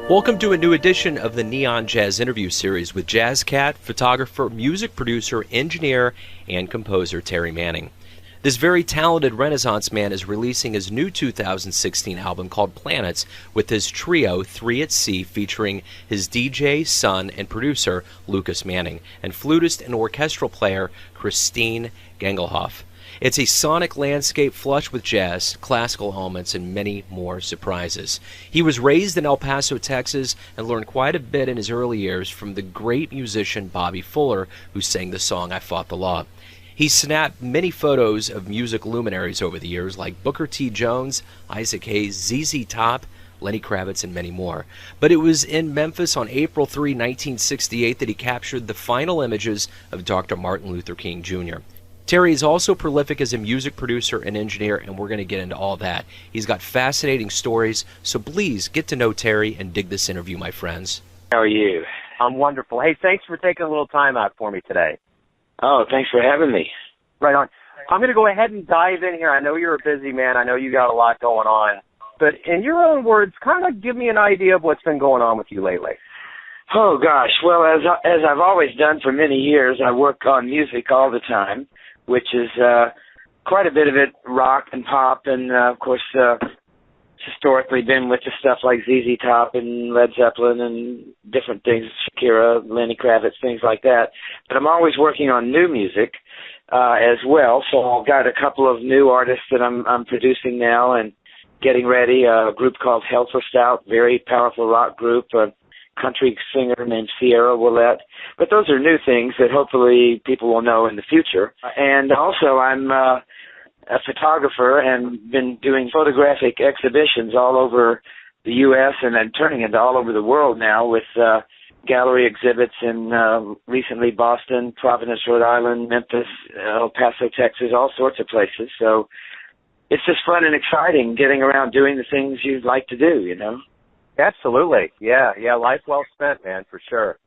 Welcome to a new edition of the Neon Jazz Interview Series with Jazz Cat, photographer, music producer, engineer, and composer Terry Manning. This very talented Renaissance man is releasing his new 2016 album called Planets with his trio 3 at Sea, featuring his DJ, son, and producer Lucas Manning, and flutist and orchestral player Christine Gangelhoff. It's a sonic landscape flush with jazz, classical elements, and many more surprises. He was raised in El Paso, Texas, and learned quite a bit in his early years from the great musician Bobby Fuller, who sang the song I Fought the Law. He snapped many photos of music luminaries over the years, like Booker T. Jones, Isaac Hayes, ZZ Top, Lenny Kravitz, and many more. But it was in Memphis on April 3, 1968 that he captured the final images of Dr. Martin Luther King, Jr. Terry is also prolific as a music producer and engineer, and we're going to get into all that. He's got fascinating stories, so please get to know Terry and dig this interview, my friends. How are you? I'm wonderful. Hey, thanks for taking a little time out for me today. Oh, thanks for having me. Right on. I'm going to go ahead and dive in here. I know you're a busy man. I know you got a lot going on. But in your own words, kind of give me an idea of what's been going on with you lately. Oh, gosh. Well, as I've always done for many years, I work on music all the time, which is quite a bit of it rock and pop, and of course historically been with the stuff like ZZ Top and Led Zeppelin and different things, Shakira, Lenny Kravitz, things like that. But I'm always working on new music as well, so I've got a couple of new artists that I'm producing now and getting ready, a group called Health or Stout, very powerful rock group, a country singer named Sierra Willette. But those are new things that hopefully people will know in the future. And also I'm a photographer and been doing photographic exhibitions all over the U.S. and then turning into all over the world now with gallery exhibits in recently Boston, Providence, Rhode Island, Memphis, El Paso, Texas, all sorts of places. So it's just fun and exciting getting around doing the things you'd like to do, you know? Absolutely. Yeah, life well spent, man, for sure.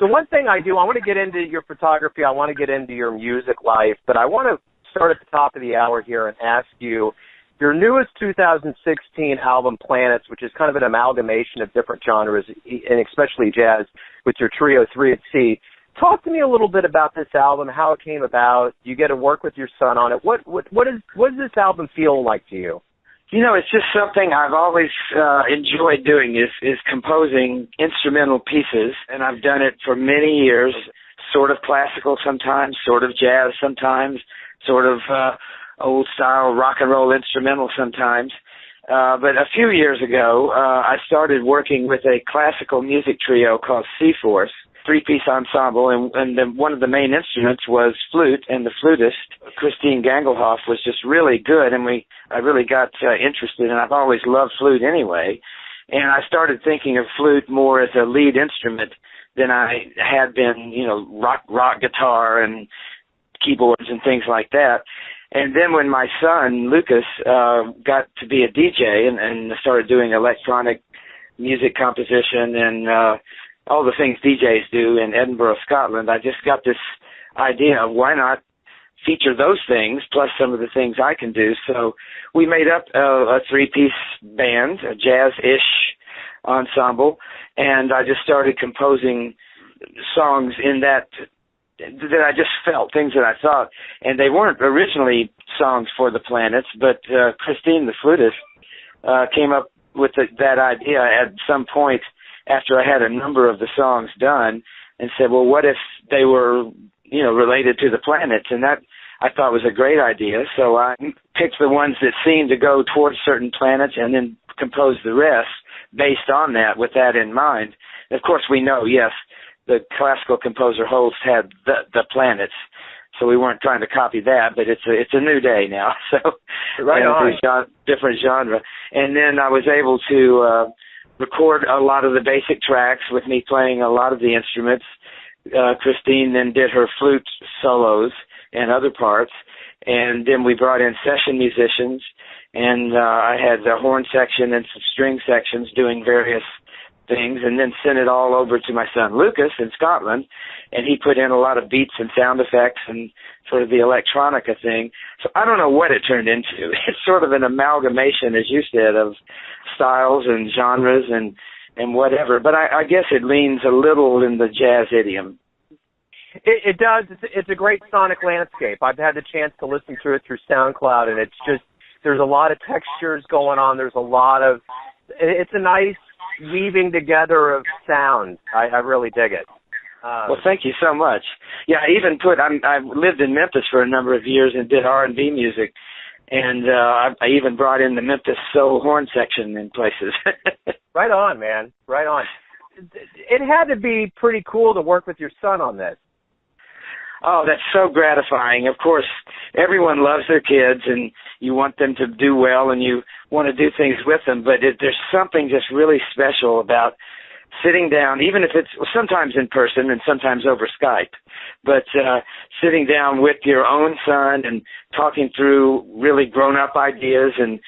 The one thing I want to get into your photography, I want to get into your music life, but I want to start at the top of the hour here and ask you, your newest 2016 album, Planets, which is kind of an amalgamation of different genres, and especially jazz, with your trio 3 at Sea. Talk to me a little bit about this album, how it came about. You get to work with your son on it. What does this album feel like to you? You know, it's just something I've always enjoyed doing is composing instrumental pieces, and I've done it for many years, sort of classical sometimes, sort of jazz sometimes, sort of old-style rock and roll instrumental sometimes. But a few years ago, I started working with a classical music trio called C-Force, 3-piece ensemble, and one of the main instruments was flute, and the flutist, Christine Gangelhoff, was just really good, and I really got interested, and I've always loved flute anyway, and I started thinking of flute more as a lead instrument than I had been, you know, rock guitar and keyboards and things like that. And then when my son, Lucas, got to be a DJ and started doing electronic music composition and all the things DJs do in Edinburgh, Scotland, I just got this idea of why not feature those things plus some of the things I can do. So we made up a 3-piece band, a jazz-ish ensemble, and I just started composing songs in that I just felt, things that I thought. And they weren't originally songs for the Planets, but Christine, the flutist, came up with that idea at some point after I had a number of the songs done and said, well, what if they were, you know, related to the planets? And that I thought was a great idea. So I picked the ones that seemed to go towards certain planets and then composed the rest based on that, with that in mind. And of course, we know, yes, the classical composer Holst had the planets, so we weren't trying to copy that, but it's a new day now. So right on. Different genre. And then I was able to record a lot of the basic tracks with me playing a lot of the instruments. Christine then did her flute solos and other parts, and then we brought in session musicians, and I had the horn section and some string sections doing various things, and then sent it all over to my son Lucas in Scotland, and he put in a lot of beats and sound effects and sort of the electronica thing. So I don't know what it turned into. It's sort of an amalgamation, as you said, of styles and genres and and whatever. But I guess it leans a little in the jazz idiom. It does. It's a great sonic landscape. I've had the chance to listen to it through SoundCloud, and it's just, there's a lot of textures going on. There's a lot of, it's a nice weaving together of sound. I really dig it. Well, thank you so much. Yeah, I lived in Memphis for a number of years and did R&B music, and I even brought in the Memphis soul horn section in places. Right on, man. Right on. It had to be pretty cool to work with your son on this. Oh, that's so gratifying. Of course, everyone loves their kids, and you want them to do well, and you want to do things with them, but there's something just really special about sitting down, even if it's sometimes in person and sometimes over Skype, but sitting down with your own son and talking through really grown-up ideas, and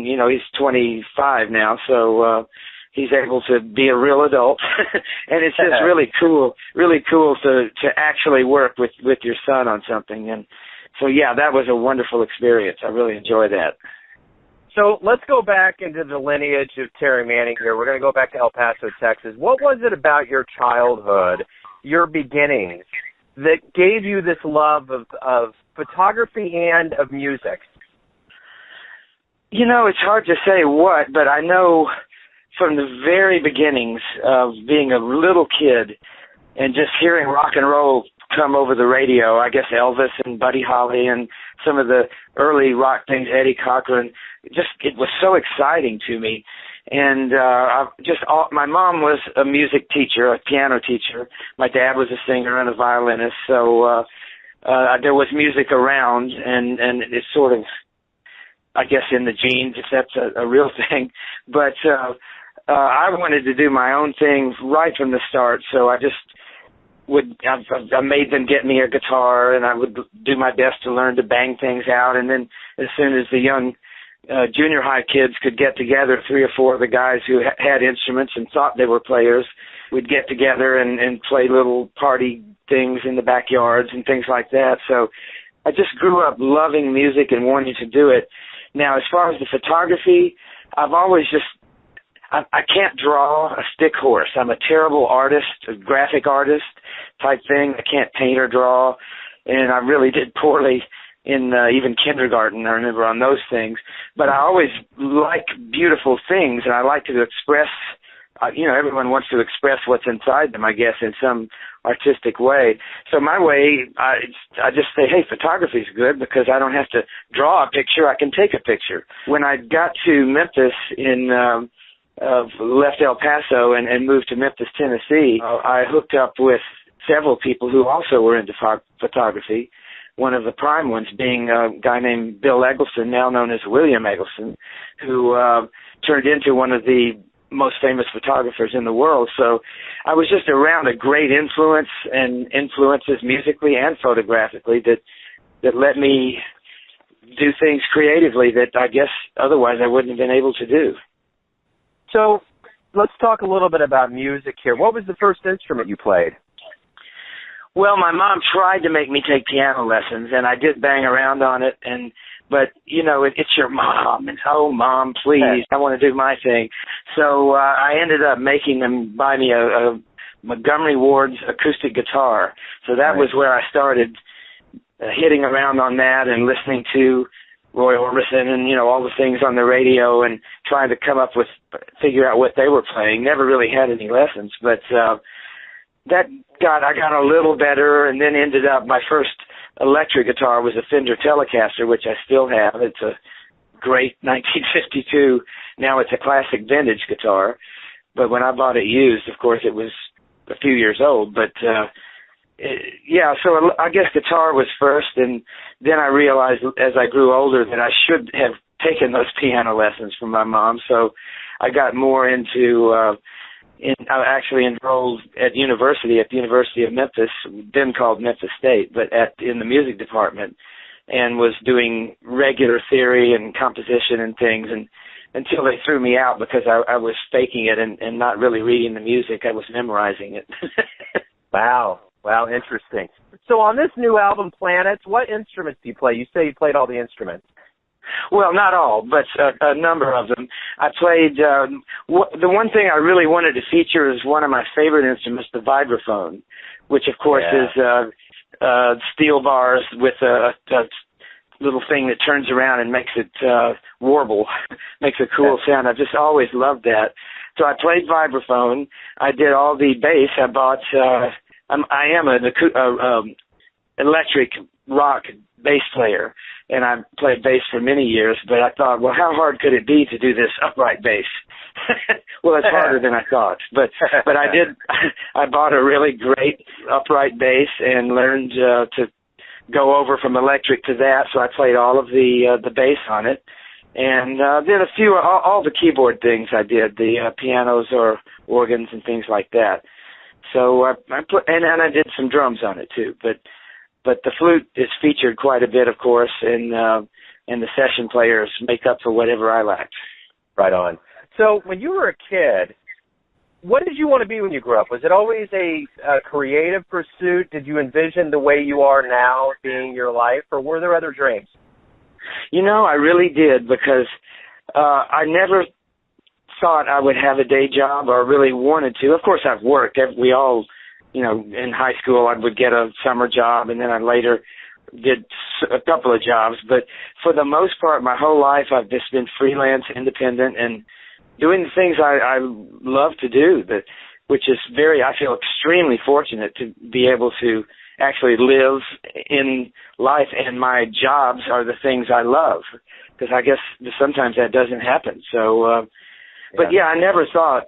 you know, he's 25 now, so he's able to be a real adult, and it's just really cool to actually work with your son on something. And so, yeah, that was a wonderful experience. I really enjoy that. So let's go back into the lineage of Terry Manning here. We're going to go back to El Paso, Texas. What was it about your childhood, your beginnings, that gave you this love of photography and of music? You know, it's hard to say what, but I know from the very beginnings of being a little kid and just hearing rock and roll come over the radio, I guess Elvis and Buddy Holly and some of the early rock things, Eddie Cochran, it was so exciting to me. And my mom was a music teacher, a piano teacher. My dad was a singer and a violinist, so there was music around, and it's sort of, I guess, in the genes, if that's a real thing. But I wanted to do my own thing right from the start, so I made them get me a guitar, and I would do my best to learn to bang things out. And then as soon as the young junior high kids could get together, 3 or 4 of the guys who had instruments and thought they were players, we'd get together and play little party things in the backyards and things like that. So I just grew up loving music and wanting to do it. Now, as far as the photography, I've always I can't draw a stick horse. I'm a terrible artist, a graphic artist type thing. I can't paint or draw, and I really did poorly in even kindergarten, I remember, on those things. But I always like beautiful things, and I like to express, everyone wants to express what's inside them, I guess, in some artistic way. So my way, I just say, hey, photography's good because I don't have to draw a picture. I can take a picture. When I got to Memphis left El Paso and moved to Memphis, Tennessee, I hooked up with several people who also were into photography, one of the prime ones being a guy named Bill Eggleston, now known as William Eggleston, who turned into one of the most famous photographers in the world. So I was just around a great influence and influences musically and photographically that let me do things creatively that I guess otherwise I wouldn't have been able to do. So let's talk a little bit about music here. What was the first instrument you played? Well, my mom tried to make me take piano lessons, and I did bang around on it, but it's your mom, and oh, Mom, please, I want to do my thing. So I ended up making them buy me a Montgomery Ward's acoustic guitar. So that was where I started hitting around on that and listening to Roy Orbison and, all the things on the radio and trying to figure out what they were playing. Never really had any lessons, but I got a little better, and then ended up, my first electric guitar was a Fender Telecaster, which I still have. It's a great 1952. Now it's a classic vintage guitar, but when I bought it used, of course, it was a few years old, but so I guess guitar was first, and then I realized as I grew older that I should have taken those piano lessons from my mom, so I got more into I actually enrolled at the University of Memphis, then called Memphis State, but in the music department, and was doing regular theory and composition and things, and until they threw me out because I was faking it and not really reading the music. I was memorizing it. Wow, interesting. So on this new album, Planets, what instruments do you play? You say you played all the instruments. Well, not all, but a number of them. I played, the one thing I really wanted to feature is one of my favorite instruments, the vibraphone, which of course is steel bars with a little thing that turns around and makes it warble, makes a cool sound. I've just always loved that. So I played vibraphone. I did all the bass. I bought, I am an electric rock bass player, and I played bass for many years, but I thought, well, how hard could it be to do this upright bass? Well, it's harder than I thought, but I did. I bought a really great upright bass and learned to go over from electric to that, so I played all of the bass on it, and did a few, all the keyboard things I did, the pianos or organs and things like that. So I did some drums on it too, but the flute is featured quite a bit, of course, and the session players make up for whatever I lacked. Right on. So when you were a kid, what did you want to be when you grew up? Was it always a creative pursuit? Did you envision the way you are now being your life, or were there other dreams? You know, I really did, because I never thought I would have a day job or really wanted to. Of course, I've worked. We all, you know, in high school I would get a summer job, and then I later did a couple of jobs. But for the most part, my whole life I've just been freelance, independent, and doing the things I love to do, which is I feel extremely fortunate to be able to actually live in life, and my jobs are the things I love, because I guess sometimes that doesn't happen. So, but yeah, I never thought,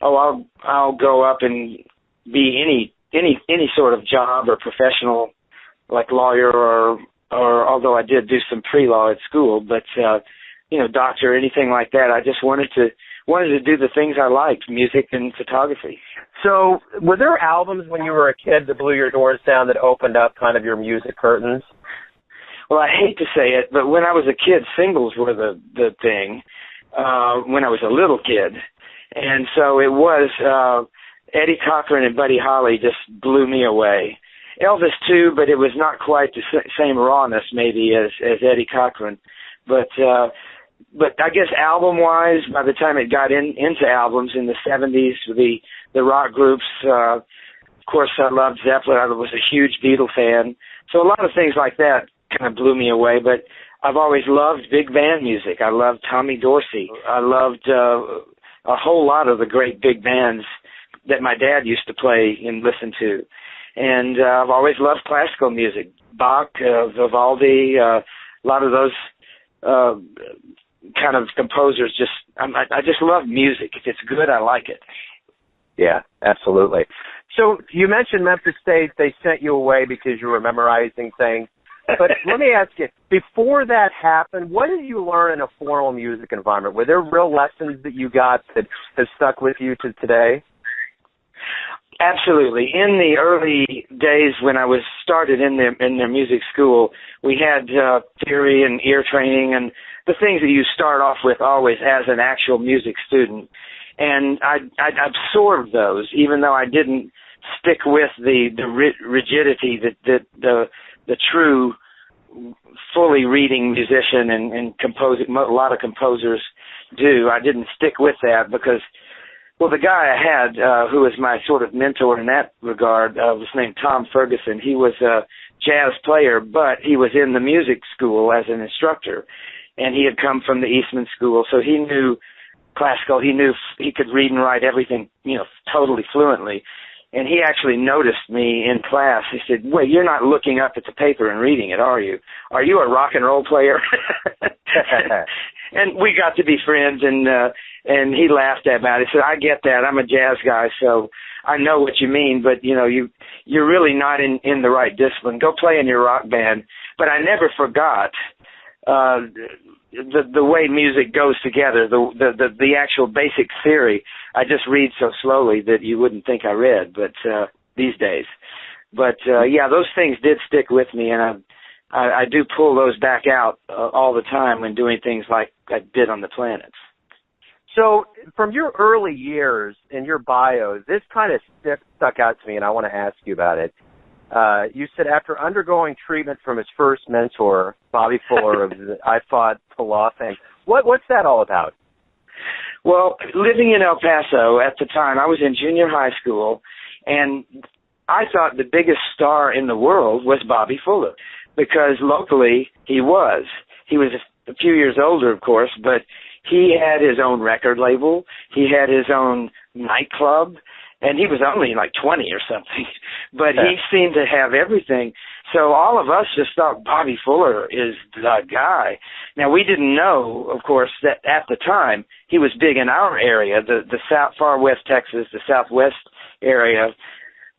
I'll go up and be any sort of job or professional, like lawyer or although I did do some pre-law at school, but doctor, anything like that. I just wanted to do the things I liked, music and photography. So were there albums when you were a kid that blew your doors down, that opened up kind of your music curtains? Well, I hate to say it, but when I was a kid, singles were the thing, when I was a little kid. And so it was Eddie Cochran and Buddy Holly just blew me away. Elvis too, but it was not quite the same rawness maybe as Eddie Cochran. But I guess album-wise, by the time it got into albums in the 70s, the rock groups, of course I loved Zeppelin. I was a huge Beatle fan. So a lot of things like that kind of blew me away. But I've always loved big band music. I loved Tommy Dorsey. I loved a whole lot of the great big bands that my dad used to play and listen to. And I've always loved classical music, Bach, Vivaldi, a lot of those kind of composers. I just love music. If it's good, I like it. Yeah, absolutely. So you mentioned Memphis State. They sent you away because you were memorizing things. But let me ask you, before that happened, what did you learn in a formal music environment? Were there real lessons that you got that have stuck with you to today? Absolutely. In the early days when I was started in their music school, we had theory and ear training and the things that you start off with always as an actual music student. And I absorbed those, even though I didn't stick with the rigidity that the true, fully reading musician and composing, a lot of composers do. I didn't stick with that because, well, the guy I had who was my sort of mentor in that regard was named Tom Ferguson. He was a jazz player, but he was in the music school as an instructor, and he had come from the Eastman School, so he knew classical. He knew he could read and write everything, totally fluently. And he actually noticed me in class. He said, "Wait, you're not looking up at the paper and reading it, are you? Are you a rock and roll player?" And we got to be friends, and he laughed about it. He said, "I get that. I'm a jazz guy, so I know what you mean, but you're really not in the right discipline. Go play in your rock band." But I never forgot the way music goes together, the actual basic theory. I just read so slowly that you wouldn't think I read, but these days. But yeah, those things did stick with me, and I do pull those back out all the time when doing things like I did on the Planets. So from your early years in your bio, this kind of stuck out to me, and I want to ask you about it. You said after undergoing treatment from his first mentor, Bobby Fuller of the I Fought the Law thing. What's that all about? Well, living in El Paso at the time, I was in junior high school, and I thought the biggest star in the world was Bobby Fuller, because locally he was. He was a few years older, of course, but he had his own record label. He had his own nightclub, and he was only like 20 or something, but he seemed to have everything. So all of us just thought Bobby Fuller is the guy. Now, we didn't know, of course, that at the time he was big in our area, the south, far west Texas, the southwest area,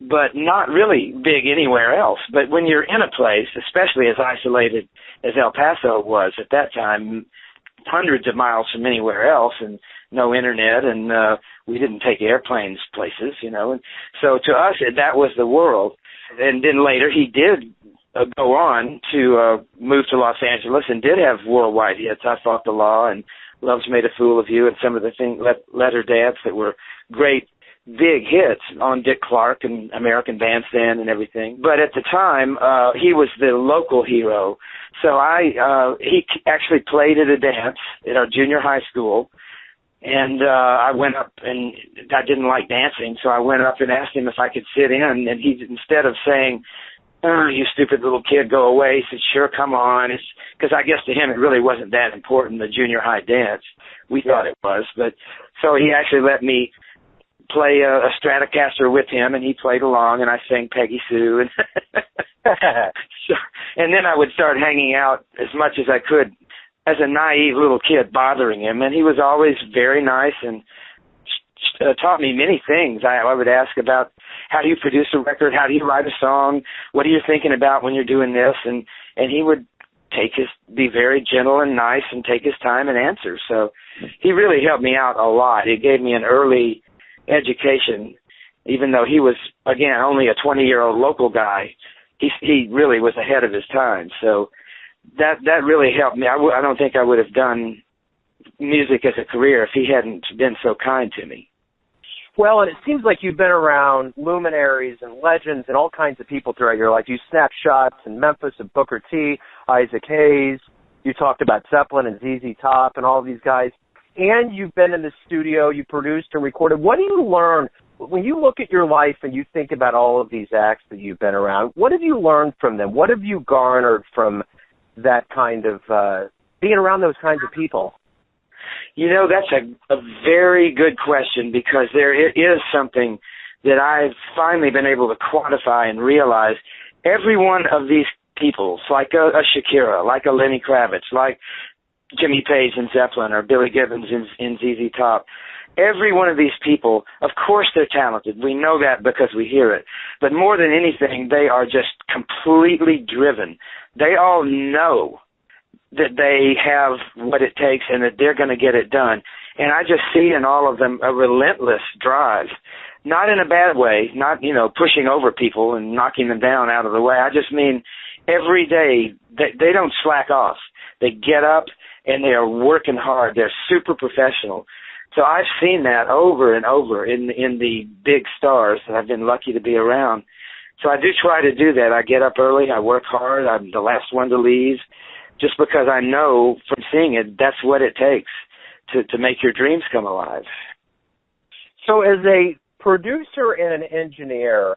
but not really big anywhere else. But when you're in a place, especially as isolated as El Paso was at that time, hundreds of miles from anywhere else, and no internet, and we didn't take airplanes places, you know. And so to us, that was the world. And then later he did go on to move to Los Angeles and did have worldwide hits. I Fought the Law and Love's Made a Fool of You and some of the things, Let Her Dance, that were great big hits on Dick Clark and American Bandstand and everything. But at the time, he was the local hero. So he actually played at a dance at our junior high school. And I went up, and I didn't like dancing, so I went up and asked him if I could sit in. And he, instead of saying, "Oh, you stupid little kid, go away," he said, "Sure, come on." Because I guess to him it really wasn't that important, the junior high dance. We thought it was. But so he actually let me play a Stratocaster with him, and he played along, and I sang Peggy Sue. And then I would start hanging out as much as I could as a naive little kid, bothering him. And he was always very nice and taught me many things. I would ask about, how do you produce a record? How do you write a song? What are you thinking about when you're doing this? And he would be very gentle and nice and take his time and answer. So he really helped me out a lot. He gave me an early education, even though he was, again, only a 20-year-old local guy. He really was ahead of his time. So that really helped me. I don't think I would have done music as a career if he hadn't been so kind to me. Well, and it seems like you've been around luminaries and legends and all kinds of people throughout your life. You snapped shots in Memphis of Booker T, Isaac Hayes. You talked about Zeppelin and ZZ Top and all of these guys. And you've been in the studio, you produced and recorded. What do you learn when you look at your life and you think about all of these acts that you've been around? What have you learned from them? What have you garnered from that kind of being around those kinds of people? You know, that's a very good question, because there is something that I've finally been able to quantify and realize. Every one of these people, like a Shakira, like a Lenny Kravitz, like Jimmy Page in Zeppelin, or Billy Gibbons in ZZ Top, every one of these people, of course they're talented. We know that because we hear it. But more than anything, they are just completely driven. They all know that they have what it takes and that they're going to get it done. And I just see in all of them a relentless drive, not in a bad way, not, pushing over people and knocking them down out of the way. I just mean every day they don't slack off. They get up and they are working hard. They're super professional. So I've seen that over and over in the big stars that I've been lucky to be around. So I do try to do that. I get up early. I work hard. I'm the last one to leave, just because I know from seeing it, that's what it takes to make your dreams come alive. So as a producer and an engineer,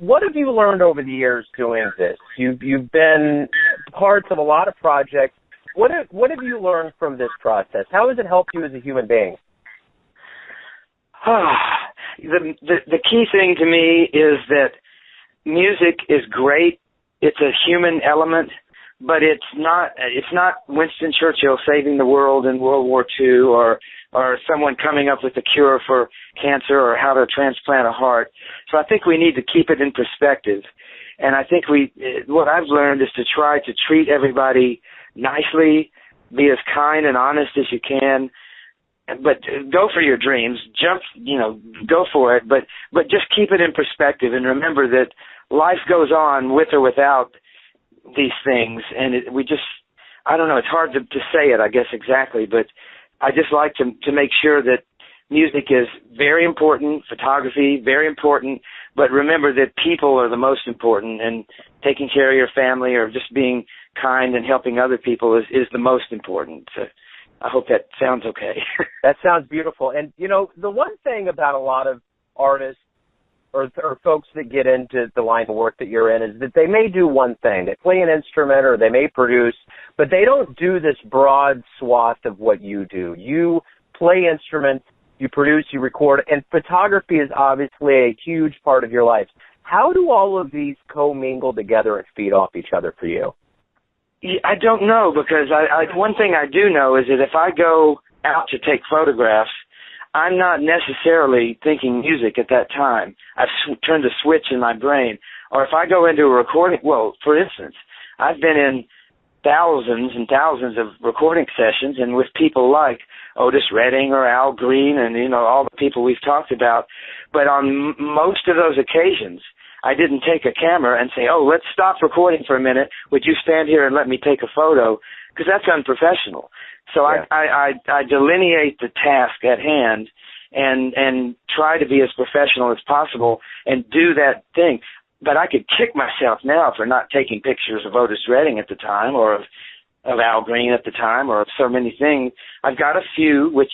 what have you learned over the years doing this? You've been parts of a lot of projects. What have you learned from this process? How has it helped you as a human being? The key thing to me is that music is great. It's a human element, but it's not Winston Churchill saving the world in World War II, or someone coming up with a cure for cancer, or how to transplant a heart. So I think we need to keep it in perspective. And I think what I've learned is to try to treat everybody nicely, be as kind and honest as you can, but go for your dreams, go for it, but just keep it in perspective and remember that life goes on with or without these things. And I don't know, it's hard to say it, I guess, exactly, but I just like to make sure that music is very important, photography, very important, but remember that people are the most important, and taking care of your family or just being kind and helping other people is the most important. So I hope that sounds okay. That sounds beautiful. And, you know, the one thing about a lot of artists or folks that get into the line of work that you're in is that they may do one thing. They play an instrument or they may produce, but they don't do this broad swath of what you do. You play instruments, you produce, you record, and photography is obviously a huge part of your life. How do all of these commingle together and feed off each other for you? I don't know, because one thing I do know is that if I go out to take photographs, I'm not necessarily thinking music at that time. I've turned a switch in my brain. Or if I go into a recording, well, for instance, I've been in thousands and thousands of recording sessions and with people like Otis Redding or Al Green and, you know, all the people we've talked about. But on most of those occasions, I didn't take a camera and say, oh, let's stop recording for a minute. Would you stand here and let me take a photo? Because that's unprofessional. So yeah. I delineate the task at hand and try to be as professional as possible and do that thing. But I could kick myself now for not taking pictures of Otis Redding at the time or of Al Green at the time or of so many things. I've got a few which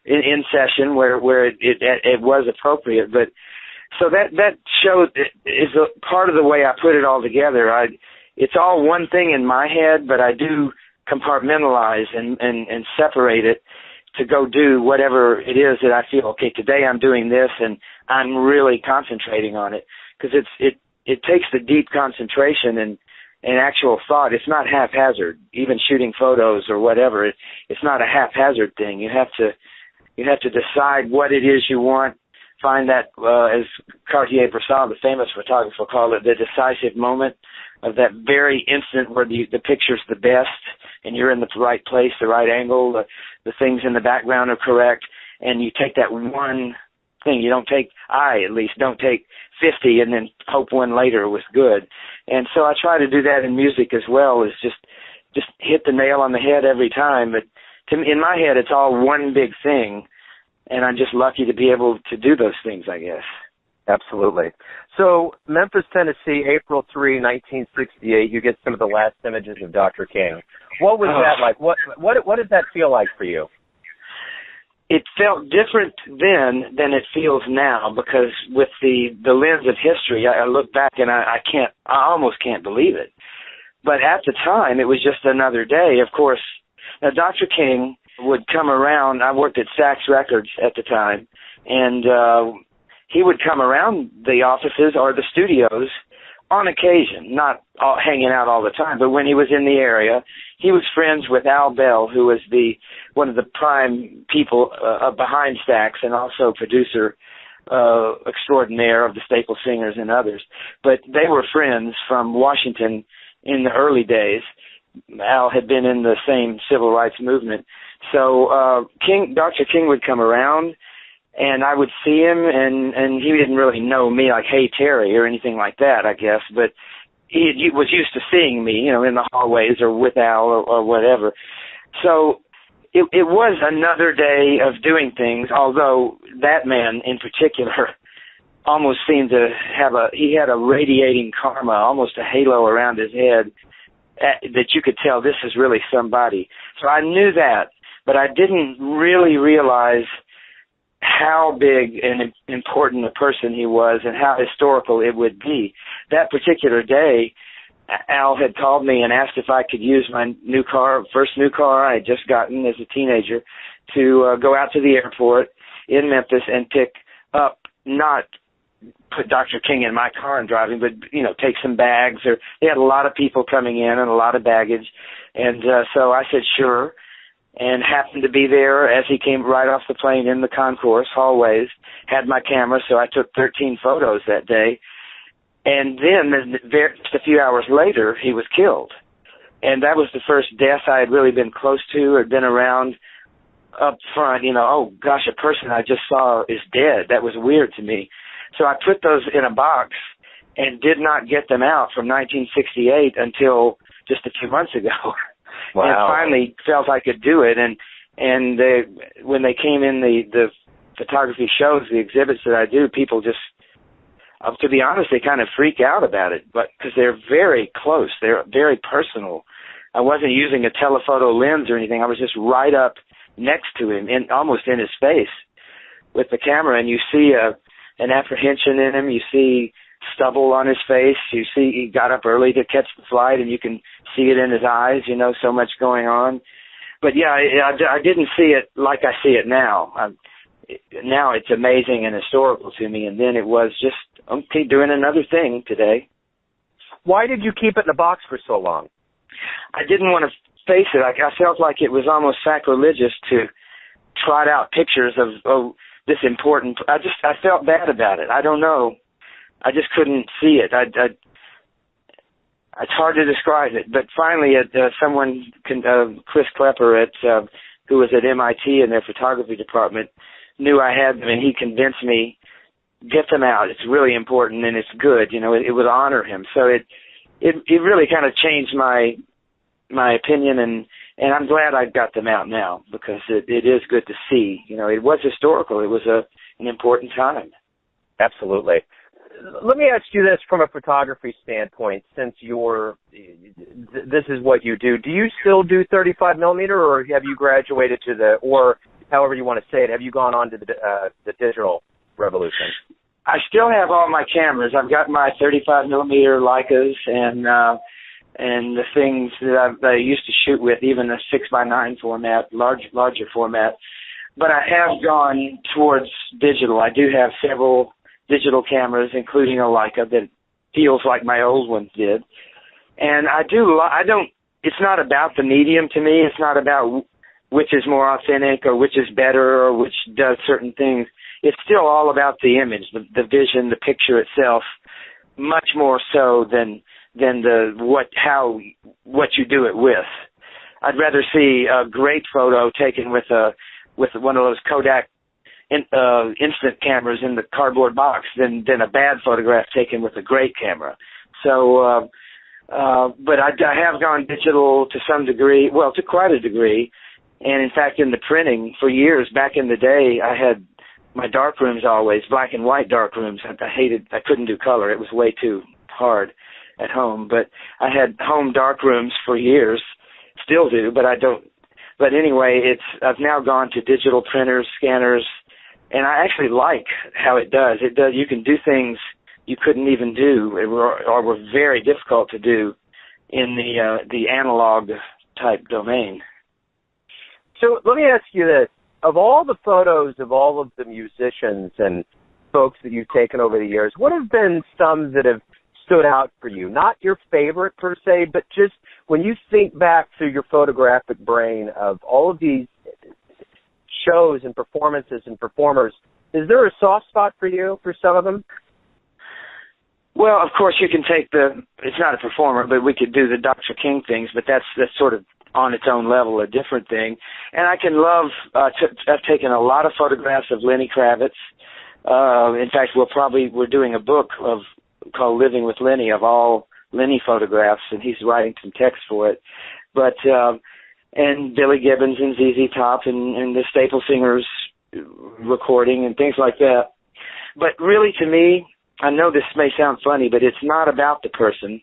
in session where it was appropriate, but so that shows is a part of the way I put it all together. It's all one thing in my head, but I do compartmentalize and separate it to go do whatever it is that I feel, okay, today I'm doing this and I'm really concentrating on it, because it takes the deep concentration and actual thought. It's not haphazard. Even shooting photos or whatever, it's not a haphazard thing. You have to decide what it is you want. Find that, as Cartier-Bresson, the famous photographer, called it, the decisive moment of that very instant where the picture's the best and you're in the right place, the right angle, the things in the background are correct, and you take that one thing. You don't take 50 and then hope one later was good. And so I try to do that in music as well, is just hit the nail on the head every time. But in my head, it's all one big thing, and I'm just lucky to be able to do those things, I guess. Absolutely. So, Memphis, Tennessee, April 3, 1968, you get some of the last images of Dr. King. What was that like? What did that feel like for you? It felt different then than it feels now, because with the lens of history, I look back and I almost can't believe it. But at the time, it was just another day. Of course, now Dr. King would come around. I worked at Stax Records at the time, and he would come around the offices or the studios on occasion, not hanging out all the time, but when he was in the area. He was friends with Al Bell, who was one of the prime people behind Stax and also producer extraordinaire of the Staple Singers and others. But they were friends from Washington in the early days. Al had been in the same civil rights movement. So Dr. King would come around, and I would see him, and he didn't really know me like, hey, Terry, or anything like that, I guess, but he was used to seeing me, you know, in the hallways or with Al or whatever. So it was another day of doing things, although that man in particular almost seemed to he had a radiating karma, almost a halo around his head, that you could tell this is really somebody. So I knew that, but I didn't really realize how big and important a person he was and how historical it would be. That particular day, Al had called me and asked if I could use my first new car I had just gotten as a teenager, to go out to the airport in Memphis and pick up, not put Dr. King in my car and driving, but, you know, take some bags. Or they had a lot of people coming in and a lot of baggage. And so I said, sure. And happened to be there as he came right off the plane in the concourse hallways, had my camera, so I took 13 photos that day. And then just a few hours later, he was killed. And that was the first death I had really been close to or been around up front. You know, oh, gosh, a person I just saw is dead. That was weird to me. So I put those in a box and did not get them out from 1968 until just a few months ago. Wow. And finally felt I could do it. And when they came in the photography shows, the exhibits that I do, people just, to be honest, they kind of freak out about it, but because they're very close, they're very personal. I wasn't using a telephoto lens or anything. I was just right up next to him, almost in his face, with the camera, and you see an apprehension in him. You see stubble on his face. You see he got up early to catch the flight, and you can see it in his eyes. So much going on. But yeah, I didn't see it like I see it now. Now it's amazing and historical to me, and then it was just, okay, doing another thing today. Why did you keep it in a box for so long? I didn't want to face it. I felt like it was almost sacrilegious to trot out pictures of this important. I felt bad about it. I don't know. I just couldn't see it. It's hard to describe it. But finally, Chris Klepper who was at MIT in their photography department, knew I had them, and he convinced me, get them out. It's really important, and it's good. It would honor him. So it really kind of changed my opinion, and I'm glad I got them out now, because it is good to see. It was historical. It was an important time. Absolutely. Let me ask you this from a photography standpoint, since this is what you do. Do you still do 35 millimeter, or have you graduated to or however you want to say it, have you gone on to the digital revolution? I still have all my cameras. I've got my 35 millimeter Leicas and the things that I used to shoot with, even a 6x9 format, larger format. But I have gone towards digital. I do have several digital cameras, including a Leica that feels like my old ones did. And it's not about the medium to me. It's not about which is more authentic or which is better or which does certain things. It's still all about the image, the vision, the picture itself, much more so than what you do it with. I'd rather see a great photo taken with one of those Kodak instant cameras in the cardboard box than a bad photograph taken with a great camera. So, but I have gone digital to some degree, well, to quite a degree. And in fact, in the printing for years, back in the day, I had my dark rooms always, black and white dark rooms. I couldn't do color. It was way too hard at home. But I had home dark rooms for years, still do, but I don't. But anyway, I've now gone to digital printers, scanners, and I actually like how it does. You can do things you couldn't even do or were very difficult to do in the analog type domain. So let me ask you this. Of all the photos of all of the musicians and folks that you've taken over the years, what have been some that have stood out for you? Not your favorite per se, but just when you think back through your photographic brain of all of these shows and performances and performers, is there a soft spot for you for some of them? Well, of course, you can take it's not a performer, but we could do the Dr. King things, but that's sort of on its own level, a different thing. And I can I've taken a lot of photographs of Lenny Kravitz. In fact, we're doing a book called Living with Lenny of all Lenny photographs, and he's writing some text for it. But, and Billy Gibbons and ZZ Top and the Staple Singers recording and things like that. But really, to me, I know this may sound funny, but it's not about the person.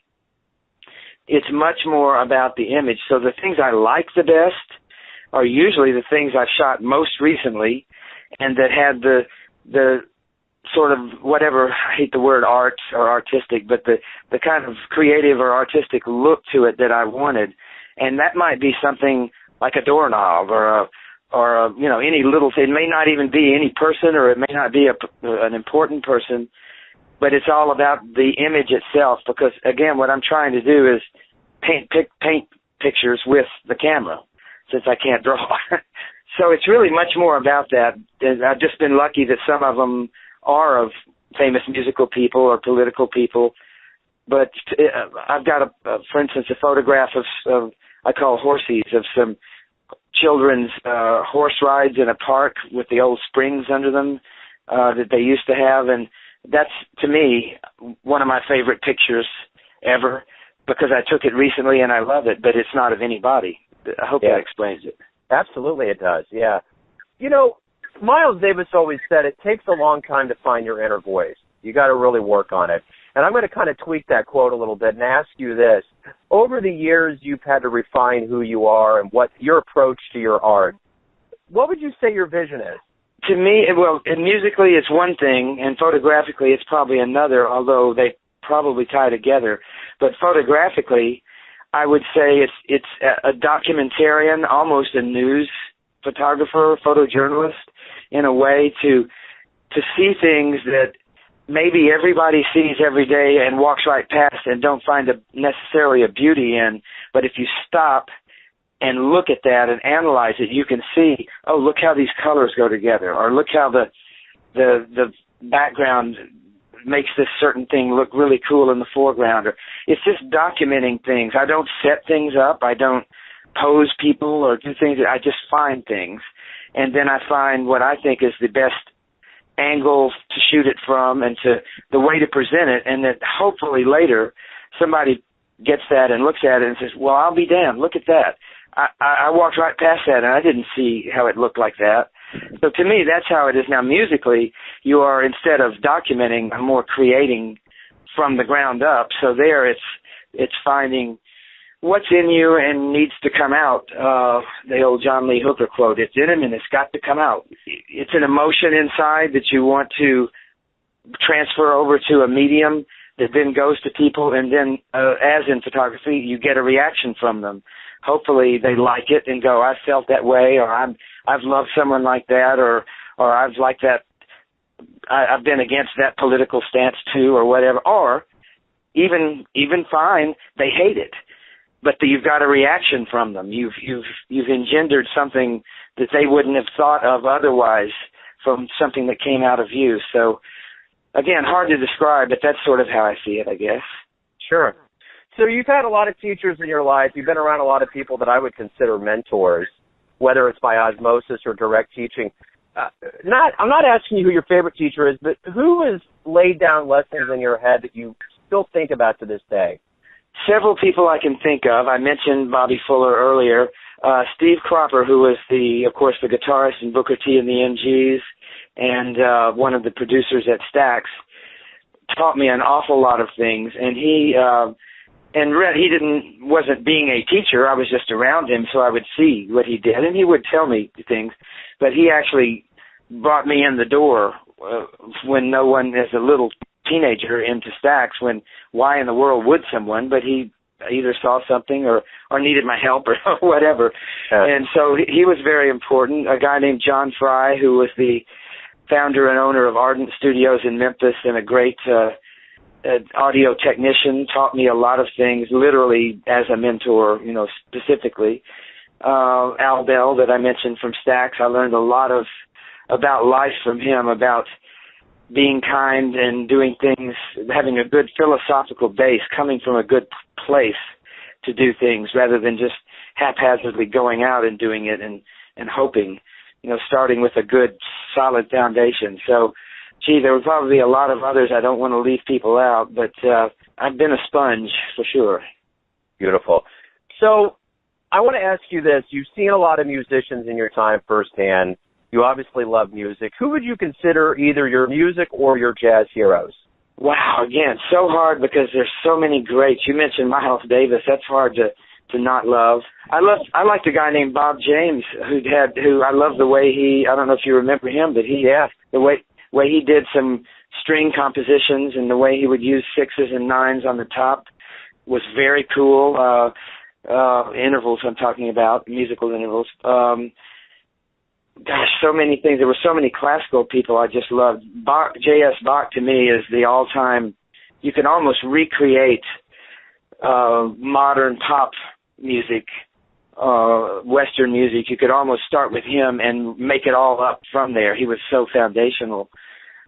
It's much more about the image. So the things I like the best are usually the things I've shot most recently and that had the sort of whatever, I hate the word art or artistic, but the kind of creative or artistic look to it that I wanted. And that might be something like a doorknob or any little thing. It may not even be any person, or it may not be an important person, but it's all about the image itself, because, again, what I'm trying to do is paint pictures with the camera, since I can't draw. So it's really much more about that. And I've just been lucky that some of them are of famous musical people or political people. But I've got, for instance, a photograph of I call horsies, of some children's horse rides in a park with the old springs under them that they used to have. And that's, to me, one of my favorite pictures ever, because I took it recently and I love it, but it's not of anybody. I hope that explains it. Absolutely it does, yeah. Miles Davis always said it takes a long time to find your inner voice. You got to really work on it. And I'm going to kind of tweak that quote a little bit and ask you this. Over the years, you've had to refine who you are and what your approach to your art. What would you say your vision is? To me, well, musically it's one thing, and photographically it's probably another, although they probably tie together. But photographically, I would say it's a documentarian, almost a news photographer, photojournalist, in a way to see things that maybe everybody sees every day and walks right past and don't find necessarily a beauty in. But if you stop and look at that and analyze it, you can see, oh, look how these colors go together, or look how the background makes this certain thing look really cool in the foreground. Or it's just documenting things. I don't set things up. I don't pose people or do things. I just find things, and then I find what I think is the best angle to shoot it from and to the way to present it, and that hopefully later somebody gets that and looks at it and says, well, I'll be damned, look at that. I walked right past that and I didn't see how it looked like that. So to me, that's how it is now. Musically, you are, instead of documenting, more creating from the ground up. So there it's finding what's in you and needs to come out. The old John Lee Hooker quote, it's in him and it's got to come out. It's an emotion inside that you want to transfer over to a medium that then goes to people, and then, as in photography, you get a reaction from them. Hopefully they like it and go, I felt that way, or I've loved someone like that, or I've liked that, I've been against that political stance too, or whatever. Or even fine, they hate it, but you've got a reaction from them. You've engendered something that they wouldn't have thought of otherwise from something that came out of you. So again, hard to describe, but that's sort of how I see it, I guess. Sure. So you've had a lot of teachers in your life. You've been around a lot of people that I would consider mentors, whether it's by osmosis or direct teaching. I'm not asking you who your favorite teacher is, but who has laid down lessons in your head that you still think about to this day? Several people I can think of. I mentioned Bobby Fuller earlier. Steve Cropper, who was of course, the guitarist in Booker T and the MGs, and one of the producers at Stax, taught me an awful lot of things. And he wasn't being a teacher. I was just around him, so I would see what he did, and he would tell me things. But he actually brought me in the door when no one, as a little teenager, into Stax. Why in the world would someone? But he either saw something or needed my help or whatever. Yeah. And so he was very important. A guy named John Fry, who was the founder and owner of Ardent Studios in Memphis and a great audio technician, taught me a lot of things, literally as a mentor, specifically. Al Bell, that I mentioned from Stax, I learned a lot about life from him, about being kind and doing things, having a good philosophical base, coming from a good place to do things rather than just haphazardly going out and doing it and hoping, starting with a good, solid foundation. So, there were probably a lot of others. I don't want to leave people out, but I've been a sponge for sure. Beautiful. So I want to ask you this. You've seen a lot of musicians in your time firsthand. You obviously love music. Who would you consider either your music or your jazz heroes? Wow, again, so hard because there's so many greats. You mentioned Miles Davis. That's hard to not love. I liked a guy named Bob James who I love the way I don't know if you remember him, but the way he did some string compositions and the way he would use sixes and nines on the top was very cool. Intervals I'm talking about, musical intervals. So many things. There were so many classical people I just loved. J.S. Bach to me is the all-time, you can almost recreate modern pop music, Western music. You could almost start with him and make it all up from there. He was so foundational.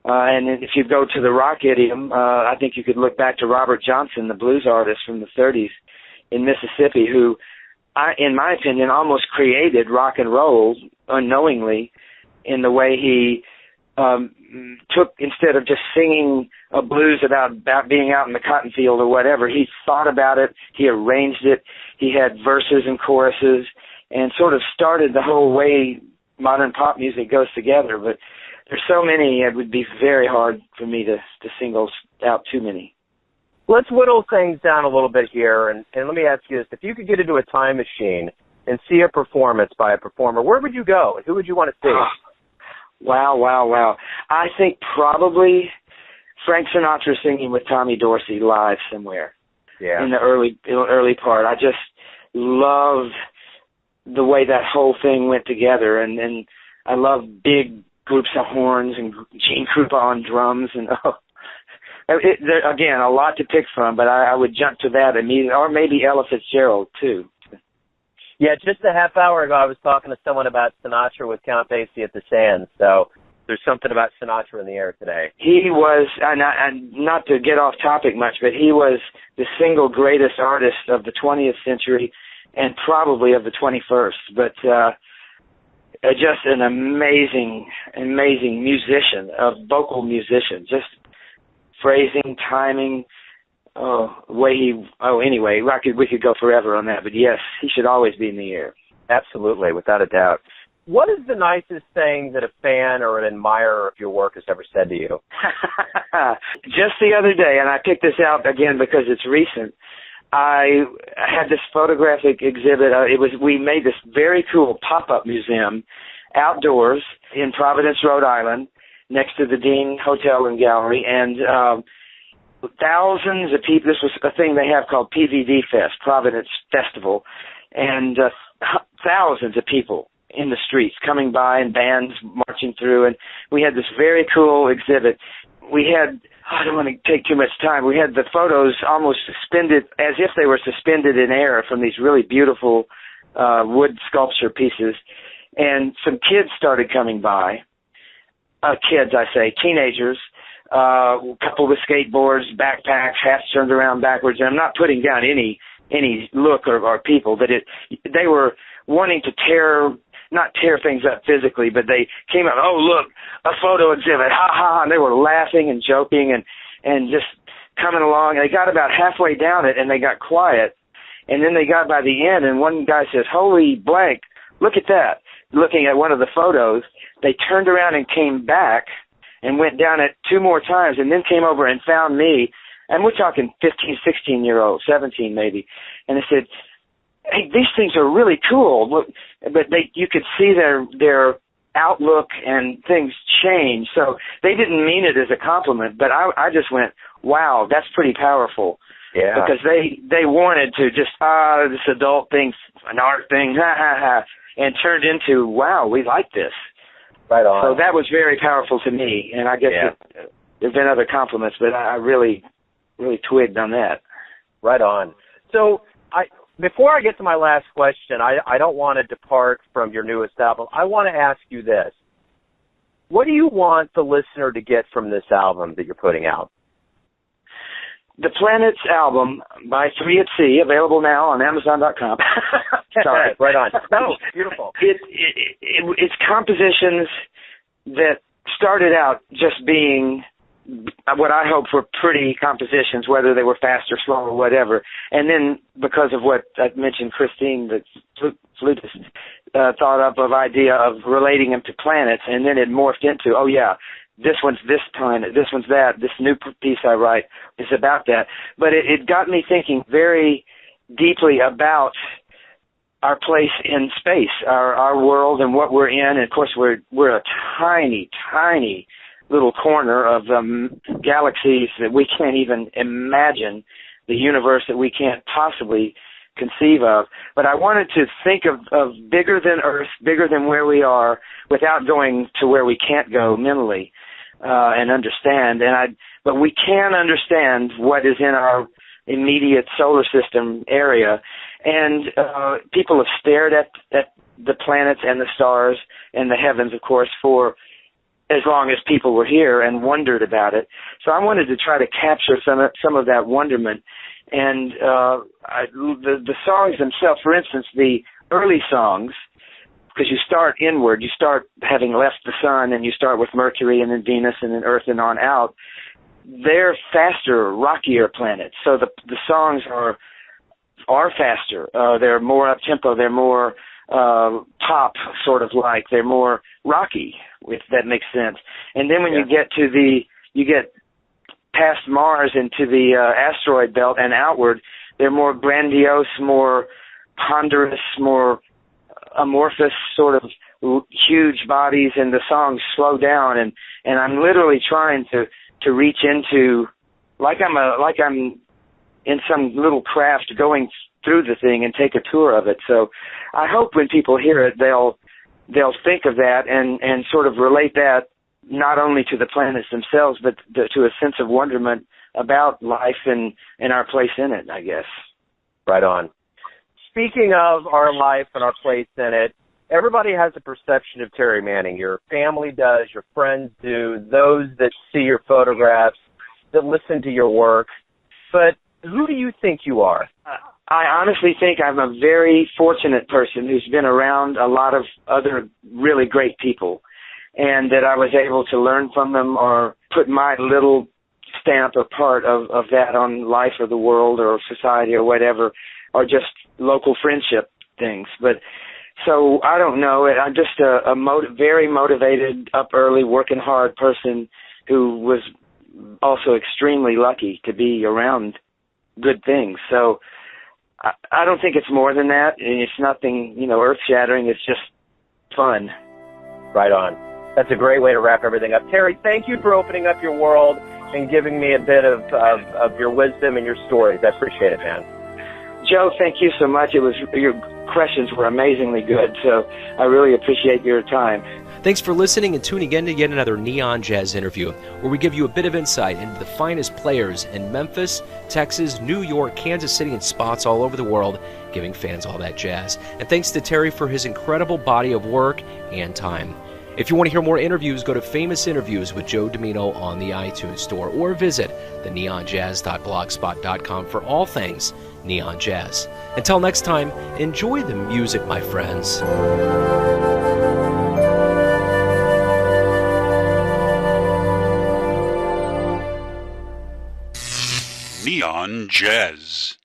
And if you go to the rock idiom, I think you could look back to Robert Johnson, the blues artist from the 30s in Mississippi, who, in my opinion, almost created rock and roll unknowingly in the way he took, instead of just singing a blues about being out in the cotton field or whatever, he thought about it, he arranged it, he had verses and choruses, and sort of started the whole way modern pop music goes together, but there's so many, it would be very hard for me to single out too many. Let's whittle things down a little bit here, and let me ask you this. If you could get into a time machine and see a performance by a performer, where would you go, and who would you want to see? Wow. I think probably Frank Sinatra singing with Tommy Dorsey live somewhere. Yeah. In the early part. I just loved the way that whole thing went together, and I love big groups of horns and Gene Krupa on drums, and again, a lot to pick from, but I would jump to that immediately, or maybe Ella Fitzgerald too. Yeah, just a half hour ago I was talking to someone about Sinatra with Count Basie at the Sands, so there's something about Sinatra in the air today. He was, and not to get off topic much, but he was the single greatest artist of the 20th century and probably of the 21st, but just an amazing musician, a vocal musician, just phrasing, timing, anyway, we could go forever on that, but yes, he should always be in the air. Absolutely, without a doubt. What is the nicest thing that a fan or an admirer of your work has ever said to you? Just the other day, and I picked this out again because it's recent, I had this photographic exhibit. We made this very cool pop-up museum outdoors in Providence, Rhode Island, next to the Dean Hotel and Gallery, and thousands of people. This was a thing they have called PVD Fest, Providence Festival, and thousands of people in the streets coming by and bands marching through, and we had this very cool exhibit. We had, I don't want to take too much time, we had the photos almost suspended, as if they were suspended in air from these really beautiful wood sculpture pieces, and some kids started coming by. Teenagers, a couple with skateboards, backpacks, hats turned around backwards, and I'm not putting down any look or people, but they were wanting to not tear things up physically, but they came up, oh, look, a photo exhibit, ha, ha, and they were laughing and joking and just coming along. And they got about halfway down it, and they got quiet, and then they got by the end, and one guy says, holy blank, look at that. Looking at one of the photos, they turned around and came back and went down it 2 more times, and then came over and found me, and we're talking 15, 16-year-olds, 17 maybe, and they said, hey, these things are really cool, but you could see their outlook and things change. So they didn't mean it as a compliment, but I just went, wow, that's pretty powerful. Yeah. Because they wanted to just, this adult thing, an art thing, ha, ha, ha, and turned into, wow, we like this. Right on. So that was very powerful to me, and I guess there's been other compliments, but I really twigged on that. Right on. So before I get to my last question, I don't want to depart from your newest album. I want to ask you this. What do you want the listener to get from this album that you're putting out? The Planets album by 3 at Sea, available now on Amazon.com. Sorry. Right on. No, beautiful. It's compositions that started out just being what I hope were pretty compositions, whether they were fast or slow or whatever. And then because of what I mentioned, Christine, the flutist, thought up of idea of relating them to planets, and then it morphed into, oh yeah, this one's this planet, this one's that, this new piece I write is about that. But it got me thinking very deeply about our place in space, our world and what we're in. And of course, we're a tiny, tiny little corner of galaxies that we can't even imagine, the universe that we can't possibly conceive of. But I wanted to think of bigger than Earth, bigger than where we are, without going to where we can't go mentally and understand. But we can understand what is in our immediate solar system area. And people have stared at the planets and the stars and the heavens, of course, for as long as people were here and wondered about it. So I wanted to try to capture some of that wonderment. And the songs themselves, for instance, the early songs, because you start inward, you start having left the sun, and you start with Mercury and then Venus and then Earth and on out. They're faster, rockier planets. So the songs are faster. They're more up-tempo. They're more pop sort of like. They're more rocky, if that makes sense. And then when you get past Mars into the asteroid belt and outward, they're more grandiose, more ponderous, more amorphous, sort of huge bodies, and the songs slow down. And I'm literally trying to reach into, like I'm in some little craft going through the thing and take a tour of it. So I hope when people hear it, they'll think of that and sort of relate that not only to the planets themselves, but to a sense of wonderment about life and our place in it, I guess. Right on. Speaking of our life and our place in it, everybody has a perception of Terry Manning. Your family does, your friends do, those that see your photographs, that listen to your work. But who do you think you are? I honestly think I'm a very fortunate person who's been around a lot of other really great people, and that I was able to learn from them or put my little stamp or part of that on life or the world or society or whatever, or just local friendship things. But so I don't know. I'm just a very motivated, up early, working hard person who was also extremely lucky to be around good things. So I don't think it's more than that. It's nothing, earth-shattering. It's just fun. Right on. That's a great way to wrap everything up. Terry, thank you for opening up your world and giving me a bit of your wisdom and your stories. I appreciate it, man. Joe, thank you so much. Your questions were amazingly good, so I really appreciate your time. Thanks for listening and tuning in to yet another Neon Jazz interview, where we give you a bit of insight into the finest players in Memphis, Texas, New York, Kansas City, and spots all over the world, giving fans all that jazz. And thanks to Terry for his incredible body of work and time. If you want to hear more interviews, go to Famous Interviews with Joe Domino on the iTunes Store, or visit theneonjazz.blogspot.com for all things Neon Jazz. Until next time, enjoy the music, my friends. Neon Jazz.